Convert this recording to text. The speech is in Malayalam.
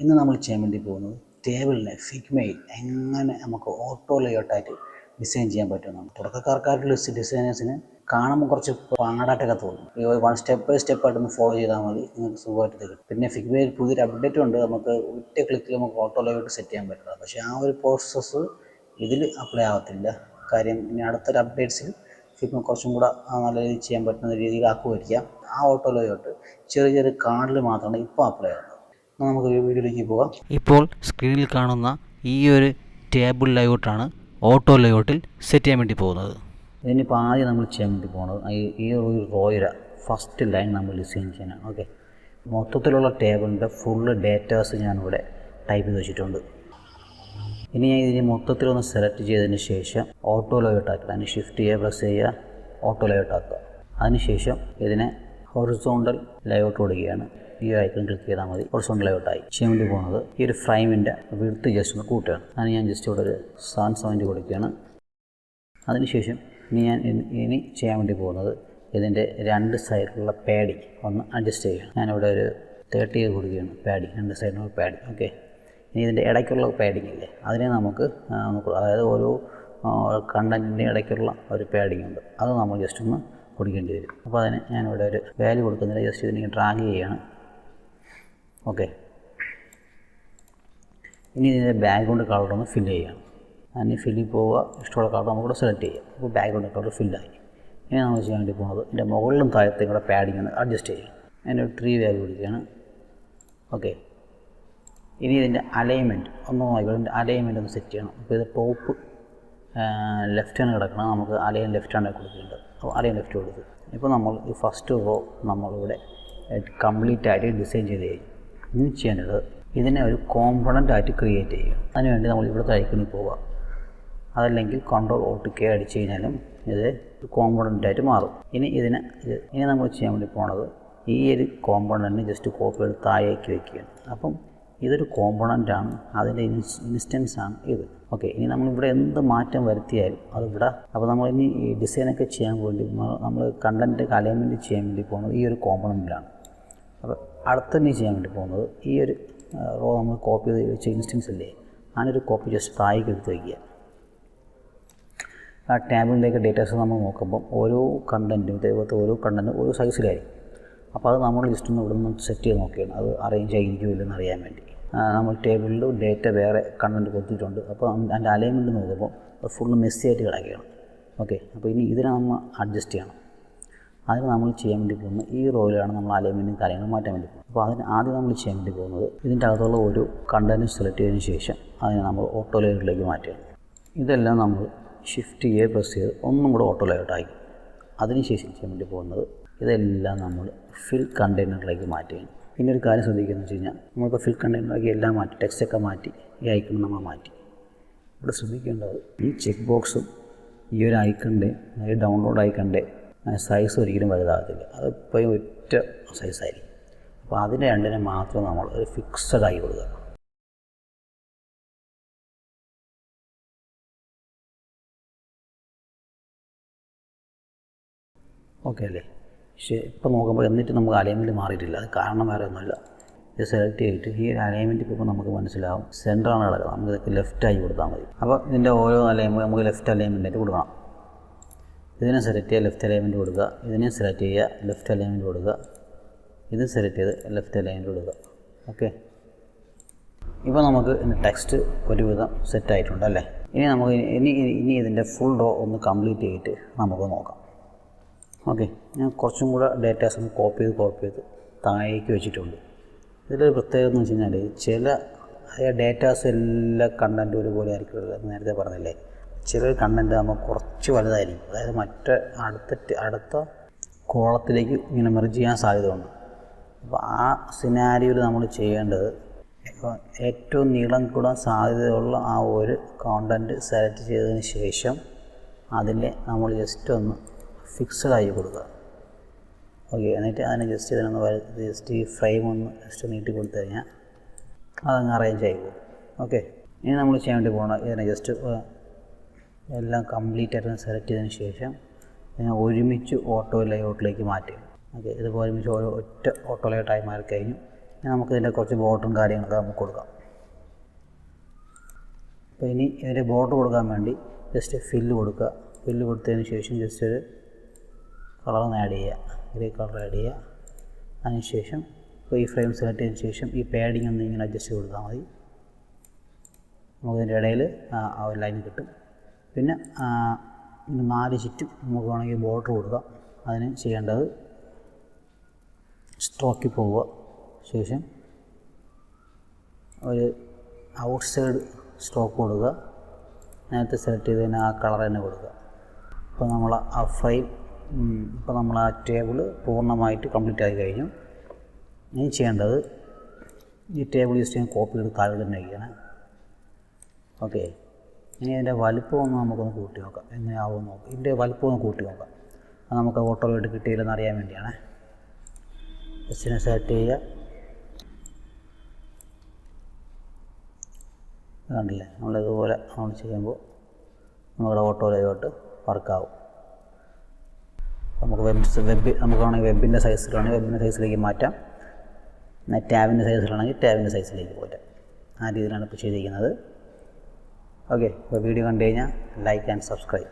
ഇന്ന് നമ്മൾ ചെയ്യാൻ വേണ്ടി പോകുന്നത് ടേബിളിനെ ഫിഗ്മയിൽ എങ്ങനെ നമുക്ക് ഓട്ടോ ലേഔട്ടായിട്ട് ഡിസൈൻ ചെയ്യാൻ പറ്റുമെന്നാണ്. തുടക്കക്കാർക്കായിട്ടുള്ള ഡിസൈനേഴ്സിന് കാണുമ്പോൾ കുറച്ച് പാടായിട്ടൊക്കെ തോന്നും. വൺ സ്റ്റെപ്പ് ബൈ സ്റ്റെപ്പ് ആയിട്ടൊന്ന് ഫോളോ ചെയ്താൽ മതി, നിങ്ങൾക്ക് സുഖമായിട്ട് തരും. പിന്നെ ഫിഗ്മയിൽ പുതിയൊരു അപ്ഡേറ്റ് ഉണ്ട്, നമുക്ക് ഒറ്റ ക്ലിക്കിൽ നമുക്ക് ഓട്ടോ ലേഔട്ട് സെറ്റ് ചെയ്യാൻ പറ്റില്ല. പക്ഷേ ആ ഒരു പ്രോസസ്സ് ഇതിൽ അപ്ലൈ ആവത്തില്ല. കാര്യം ഇനി അടുത്തൊരു അപ്ഡേറ്റ്സിൽ ഫിഗ്മ കുറച്ചും കൂടെ നല്ല രീതിയിൽ ചെയ്യാൻ പറ്റുന്ന രീതിയിലാക്കുമായിരിക്കാം. ആ ഓട്ടോ ലേഔട്ട് ചെറിയ ചെറിയ കാർഡിൽ മാത്രമാണ് ഇപ്പോൾ അപ്ലൈ ആവുന്നത്. നമുക്ക് വീഡിയോയിലേക്ക് പോകാം. ഇപ്പോൾ സ്ക്രീനിൽ കാണുന്ന ഈ ഒരു ടേബിൾ ലേഔട്ടാണ് ഓട്ടോ ലേഔട്ടിൽ സെറ്റ് ചെയ്യാൻ വേണ്ടി പോകുന്നത്. ഇതിനിപ്പോൾ ആദ്യം നമ്മൾ ചെയ്യാൻ വേണ്ടി പോകുന്നത് ഈ ഒരു റോയുടെ ഫസ്റ്റ് ലൈൻ നമ്മൾ ഡിസൈൻ ചെയ്യാനാണ്. ഓക്കെ, മൊത്തത്തിലുള്ള ടേബിളിൻ്റെ ഫുള്ള് ഡേറ്റാസ് ഞാനിവിടെ ടൈപ്പ് ചെയ്ത് വെച്ചിട്ടുണ്ട്. ഇനി ഞാൻ ഇതിന് മൊത്തത്തിലൊന്ന് സെലക്ട് ചെയ്തതിന് ശേഷം ഓട്ടോ ലേഔട്ട് ആക്കുക. അതിന് ഷിഫ്റ്റ് ചെയ്യുക, പ്രസ് ചെയ്യുക, ഓട്ടോ ലേഔട്ട് ആക്കുക. അതിനുശേഷം ഇതിനെ ഹൊറിസോണ്ടൽ ലേഔട്ട് കൊടുക്കുകയാണ്. ഈ ഐക്കൺ ക്ലിക്ക് ചെയ്താൽ മതി, ഹൊറിസോണ്ടൽ ലേഔട്ടായി. ചെയ്യാൻ വേണ്ടി പോകുന്നത് ഈ ഒരു ഫ്രെയിമിൻ്റെ വിഡ്ത്ത് ജസ്റ്റ് ഒന്ന് കൂട്ടുകയാണ്. അതിന് ഞാൻ ജസ്റ്റ് ഇവിടെ ഒരു 770 കൊടുക്കുകയാണ്. അതിനുശേഷം ഇനി ചെയ്യാൻ വേണ്ടി പോകുന്നത് ഇതിൻ്റെ രണ്ട് സൈഡിലുള്ള പാഡിങ് ഒന്ന് അഡ്ജസ്റ്റ് ചെയ്യുകയാണ്. ഞാനിവിടെ ഒരു 30 കൊടുക്കുകയാണ് പാഡിങ്, രണ്ട് സൈഡിലുള്ള പാഡിങ്. ഓക്കെ, ഇനി ഇതിൻ്റെ ഇടയ്ക്കുള്ള പാഡിങ് ഇല്ലേ, അതിനെ നമുക്ക് അതായത് ഓരോ കണ്ടൻറ്റിൻ്റെ ഇടയ്ക്കുള്ള ഒരു പാഡിങ് ഉണ്ട്, അത് നമ്മൾ ജസ്റ്റ് ഒന്ന് കൊടുക്കേണ്ടി വരും. അപ്പോൾ അതിന് ഞാനിവിടെ ഒരു വാല്യൂ കൊടുക്കുന്നില്ല, ജസ്റ്റ് ഇതിനെ ഡ്രാഗ് ചെയ്യുകയാണ്. ഓക്കെ, ഇനി ഇതിൻ്റെ ബാക്ക്ഗ്രൗണ്ട് കളറൊന്ന് ഫില്ല് ചെയ്യുകയാണ്. അതിന് ഫില്ലിൽ പോവുക, ഇഷ്ടമുള്ള കളർ നമുക്കിവിടെ സെലക്ട് ചെയ്യാം. അപ്പോൾ ബാക്ക്ഗ്രൗണ്ട് കളർ ഫില്ലായി. ഇനി നമ്മൾ ചെയ്യാൻ വേണ്ടി പോകുന്നത് ഇതിൻ്റെ മുകളിലും താഴത്തേക്കും കൂടെ പാഡിങ് ഒന്ന് അഡ്ജസ്റ്റ് ചെയ്യും. അതിൻ്റെ ഒരു 3 വാല്യൂ കൊടുക്കുകയാണ്. ഓക്കെ, ഇനി ഇതിൻ്റെ അലൈൻമെൻറ്റ് ഒന്ന് നോക്കിക്കോ, ഇതിൻ്റെ അലൈൻമെൻറ്റ് ഒന്ന് സെറ്റ് ചെയ്യണം. അപ്പോൾ ഇത് ടോപ്പ് ലെഫ്റ്റാണ് കിടക്കണം, നമുക്ക് അലൈൻ ലെഫ്റ്റാണ് കൊടുക്കേണ്ടത്. അപ്പോൾ അലൈൻ ലെഫ്റ്റ് കൊടുത്തു. ഇപ്പോൾ നമ്മൾ ഈ ഫസ്റ്റ് റോ നമ്മളിവിടെ കംപ്ലീറ്റ് ആയിട്ട് ഡിസൈൻ ചെയ്ത് കഴിഞ്ഞു. ഇനി ചെയ്യേണ്ടത് ഇതിനെ ഒരു കോമ്പണൻ്റ് ആയിട്ട് ക്രിയേറ്റ് ചെയ്യുക. അതിനുവേണ്ടി നമ്മൾ ഇവിടുത്തെ ഐക്കണിൽ പോവുക, അതല്ലെങ്കിൽ Ctrl+Alt+K അടിച്ച് കഴിഞ്ഞാലും ഇത് കോമ്പണൻ്റ് ആയിട്ട് മാറും. ഇനി നമ്മൾ ചെയ്യാൻ വേണ്ടി പോണത് ഈ ഒരു കോമ്പണൻറ്റിന് ജസ്റ്റ് കോപ്പി എടുത്ത് താഴേക്ക് വയ്ക്കുകയാണ്. അപ്പം ഇതൊരു കോമ്പണൻ്റാണ്, അതിൻ്റെ ഇൻസ്റ്റൻസ് ആണ് ഇത്. ഓക്കെ, ഇനി നമ്മളിവിടെ എന്ത് മാറ്റം വരുത്തിയാലും അതിവിടെ. അപ്പോൾ നമ്മൾ ഇനി ഈ ഡിസൈനൊക്കെ ചെയ്യാൻ വേണ്ടി നമ്മൾ കണ്ടൻറ്റ് അലൈൻമെൻറ്റ് ചെയ്യാൻ വേണ്ടി പോകുന്നത് ഈ ഒരു കോമ്പണൻറ്റിലാണ്. അപ്പോൾ അടുത്തന്നെ ചെയ്യാൻ വേണ്ടി പോകുന്നത് ഈ ഒരു റോ നമ്മൾ കോപ്പി ചെയ്ത് വെച്ച ഇൻസ്റ്റൻസ് ഇല്ലേ, അതിനൊരു കോപ്പി ജസ്റ്റ് താഴേക്ക് എടുത്ത് വയ്ക്കുക. ആ ടേബിളിലേക്ക് ഡേറ്റാസ് നമ്മൾ നോക്കുമ്പം ഓരോ കണ്ടൻറ്റും ഇതേപോലത്തെ ഓരോ കണ്ടൻറ്റും ഓരോ സൈസിലായിരിക്കും. അപ്പോൾ അത് നമ്മൾ ജസ്റ്റ് ഒന്ന് ഇവിടെ നിന്ന് സെറ്റ് ചെയ്ത് നോക്കുകയാണ്, അത് അറേഞ്ച് ആയിരിക്കുമോ ഇല്ലെന്ന് അറിയാൻ വേണ്ടി. നമ്മൾ ടേബിളിൽ ഡേറ്റ വേറെ കണ്ടൻറ്റ് കൊടുത്തിട്ടുണ്ട്. അപ്പോൾ അതിൻ്റെ അലൈൻമെൻറ്റ് നോക്കുമ്പോൾ അത് ഫുള്ള് മെസ്സി ആയിട്ട് കിടക്കുകയാണ്. ഓക്കെ, അപ്പോൾ ഇനി ഇതിനെ നമ്മൾ അഡ്ജസ്റ്റ് ചെയ്യണം. അതിന് നമ്മൾ ചെയ്യാൻ വേണ്ടി പോകുന്നത് ഈ റോയിലാണ് നമ്മൾ അലൈൻമെൻറ്റും കാര്യങ്ങളും മാറ്റാൻ വേണ്ടി പോകുന്നത്. അപ്പോൾ അതിന് ആദ്യം നമ്മൾ ചെയ്യാൻ വേണ്ടി പോകുന്നത് ഇതിൻ്റെ അകത്തുള്ള ഒരു കണ്ടൻറ്റ് സെലക്ട് ചെയ്തതിന് ശേഷം അതിനെ നമ്മൾ ഓട്ടോ ലേഔട്ടിലേക്ക് മാറ്റുകയാണ്. ഇതെല്ലാം നമ്മൾ ഷിഫ്റ്റ് ചെയ്യുക, പ്രസ് ചെയ്ത് ഒന്നും കൂടെ ഓട്ടോ ലേഔട്ടായി. അതിനുശേഷം ചെയ്യാൻ വേണ്ടി പോകുന്നത് ഇതെല്ലാം നമ്മൾ ഫിൽ കണ്ടെയ്നറിലേക്ക് മാറ്റുകയാണ്. പിന്നെ ഒരു കാര്യം ശ്രദ്ധിക്കുകയെന്ന് വെച്ച് കഴിഞ്ഞാൽ നമ്മളിപ്പോൾ ഫിൽ കണ്ടെയ്നറിലേക്ക് എല്ലാം മാറ്റി, ടെക്സ്റ്റൊക്കെ മാറ്റി, ഈ ഐക്കൺ നമ്മൾ മാറ്റി. ഇവിടെ ശ്രദ്ധിക്കേണ്ടത് ഈ ചെക്ക് ബോക്സും ഈ ഒരു ഐക്കണിൻ്റെ ഈ ഡൗൺലോഡ് ഐക്കണിൻ്റെ സൈസ് ഒരിക്കലും വലുതാകത്തില്ല, അതിപ്പോൾ ഒറ്റ സൈസായിരിക്കും. അപ്പോൾ അതിൻ്റെ രണ്ടിനെ മാത്രം നമ്മൾ ഒരു ഫിക്സഡ് ആയി കൊടുക്കുക. ഓക്കെ അല്ലേ? പക്ഷേ ഇപ്പോൾ നോക്കുമ്പോൾ എന്നിട്ട് നമുക്ക് അലൈൻമെൻറ്റ് മാറിയിട്ടില്ല. അത് കാരണം വേറെ ഒന്നുമില്ല. ഇത് സെലക്ട് ചെയ്തിട്ട് ഈ ഒരു അലൈൻമെൻറ്റ് ഇപ്പോൾ നമുക്ക് മനസ്സിലാവും സെൻറ്ററാണ് കിടക്കുന്നത്, നമുക്ക് ഇതൊക്കെ ലെഫ്റ്റായി കൊടുത്താൽ മതി. അപ്പോൾ ഇതിൻ്റെ ഓരോ അലൈൻമെൻറ്റ് നമുക്ക് ലെഫ്റ്റ് അലൈൻമെൻറ്റായിട്ട് കൊടുക്കണം. ഇതിനെ സെലക്ട് ചെയ്യുക, ലെഫ്റ്റ് അലൈൻമെൻറ്റ് കൊടുക്കുക. ഇതിനെ സെലക്ട് ചെയ്യുക, ലെഫ്റ്റ് അലൈൻമെൻറ്റ് കൊടുക്കുക. ഇത് സെലക്ട് ചെയ്ത് ലെഫ്റ്റ് അലൈൻമെൻറ്റ് കൊടുക്കുക. ഓക്കെ, ഇപ്പോൾ നമുക്ക് ടെക്സ്റ്റ് ഒരുവിധം സെറ്റായിട്ടുണ്ട് അല്ലേ? ഇനി നമുക്ക് ഇനി ഇതിൻ്റെ ഫുൾ റോ ഒന്ന് കംപ്ലീറ്റ് ചെയ്തിട്ട് നമുക്ക് നോക്കാം. ഓക്കെ, ഞാൻ കുറച്ചും കൂടെ ഡേറ്റാസ് ഒന്ന് കോപ്പി ചെയ്ത് താഴേക്ക് വെച്ചിട്ടുണ്ട്. ഇതിലൊരു പ്രത്യേകത എന്ന് വെച്ച് കഴിഞ്ഞാൽ ചില ഡേറ്റാസ് എല്ലാ കണ്ടൻറ്റും ഒരുപോലെ ആയിരിക്കില്ല. നേരത്തെ പറഞ്ഞില്ലേ, ചില കണ്ടൻറ്റ് നമ്മൾ കുറച്ച് വലുതായിരിക്കും, അതായത് അടുത്ത കോളത്തിലേക്ക് ഇങ്ങനെ മെർജ് ചെയ്യാൻ സാധ്യതയുണ്ട്. അപ്പോൾ ആ സിനാരിയോയിൽ നമ്മൾ ചെയ്യേണ്ടത് ഇപ്പോൾ ഏറ്റവും നീളം കൂടാൻ സാധ്യതയുള്ള ആ ഒരു കോണ്ടൻറ്റ് സെലക്ട് ചെയ്തതിന് ശേഷം അതിൽ നമ്മൾ ജസ്റ്റ് ഒന്ന് ഫിക്സഡായി കൊടുക്കുക. ഓക്കെ, എന്നിട്ട് അതിനെ ജസ്റ്റ് ഈ ഫ്രെയിം ഒന്ന് ജസ്റ്റ് നീട്ടി കൊടുത്തു കഴിഞ്ഞാൽ അതങ്ങ് അറേഞ്ച് ആയി പോകും. ഓക്കെ, ഇനി നമ്മൾ ചെയ്യാൻ വേണ്ടി പോകണം ഇതിനെ ജസ്റ്റ് എല്ലാം കംപ്ലീറ്റ് ആയിട്ട് സെലക്ട് ചെയ്തതിന് ശേഷം ഇതിനെ ഒരുമിച്ച് ഓട്ടോ ലേഔട്ടിലേക്ക് മാറ്റുക. ഓക്കെ, ഇതിപ്പോൾ ഒരുമിച്ച് ഒറ്റ ഓട്ടോ ലേഔട്ടായി മാറി കഴിഞ്ഞു. നമുക്കിതിൻ്റെ കുറച്ച് ബോർഡറും കാര്യങ്ങളൊക്കെ നമുക്ക് കൊടുക്കാം. അപ്പോൾ ഇനി ഇതിൻ്റെ ബോർഡർ കൊടുക്കാൻ വേണ്ടി ജസ്റ്റ് ഫില്ല് കൊടുക്കുക. ഫില്ല് കൊടുത്തതിന് ശേഷം ജസ്റ്റ് ഒരു കളർ ആഡ് ചെയ്യുക, ഗ്രേ കളർ ആഡ് ചെയ്യുക. അതിനുശേഷം ഇപ്പോൾ ഈ ഫ്രെയിം സെലക്ട് ചെയ്തതിന് ശേഷം ഈ പാഡിങ് ഒന്ന് ഇങ്ങനെ അഡ്ജസ്റ്റ് കൊടുത്താൽ മതി. നമുക്കിതിൻ്റെ ഇടയിൽ ആ ഒരു ലൈൻ കിട്ടും. പിന്നെ 4 ചുറ്റും നമുക്ക് വേണമെങ്കിൽ ബോർഡർ കൊടുക്കാം. അതിന് ചെയ്യേണ്ടത് സ്ട്രോക്കിൽ പോവുക, ശേഷം ഒരു ഔട്ട് സൈഡ് സ്ട്രോക്ക് കൊടുക്കുക. നേരത്തെ സെലക്ട് ചെയ്തതിന് ആ കളർ തന്നെ കൊടുക്കുക. ഇപ്പോൾ നമ്മൾ ആ ഫ്രെയിം ഇപ്പോൾ നമ്മൾ ആ ടേബിൾ പൂർണ്ണമായിട്ട് കംപ്ലീറ്റ് ആയി കഴിഞ്ഞു. ഇനി ചെയ്യേണ്ടത് ഈ ടേബിൾ ജസ്റ്റ് ഞാൻ കോപ്പി ചെയ്ത് താഴെ തന്നെ വയ്ക്കണം. ഓക്കെ, ഇനി അതിൻ്റെ വലിപ്പം ഒന്ന് നമുക്കൊന്ന് കൂട്ടി നോക്കാം, എങ്ങനെയാവും നോക്കാം. ഇതിൻ്റെ വലിപ്പം ഒന്ന് കൂട്ടി നോക്കാം. അത് നമുക്ക് ഓട്ടോയിലോട്ട് കിട്ടിയില്ലെന്ന് അറിയാൻ വേണ്ടിയാണ്. ജസ്റ്റിനെ സെലക്ട് ചെയ്യുക. കണ്ടില്ലേ, നമ്മളിതുപോലെ നമ്മൾ ചെയ്യുമ്പോൾ നമ്മുടെ ഓട്ടോയിലോട്ട് വർക്കാവും. നമുക്ക് നമുക്ക് വേണമെങ്കിൽ വെബിൻ്റെ സൈസിലാണെങ്കിൽ വെബിൻ്റെ സൈസിലേക്ക് മാറ്റാം. ടാബിൻ്റെ സൈസിലാണെങ്കിൽ ടാബിൻ്റെ സൈസിലേക്ക് പോറ്റാം. ആ രീതിയിലാണ് ഇപ്പോൾ ചെയ്തിരിക്കുന്നത്. ഓക്കെ, അപ്പോൾ വീഡിയോ കണ്ടു കഴിഞ്ഞാൽ ലൈക്ക് ആൻഡ് സബ്സ്ക്രൈബ്.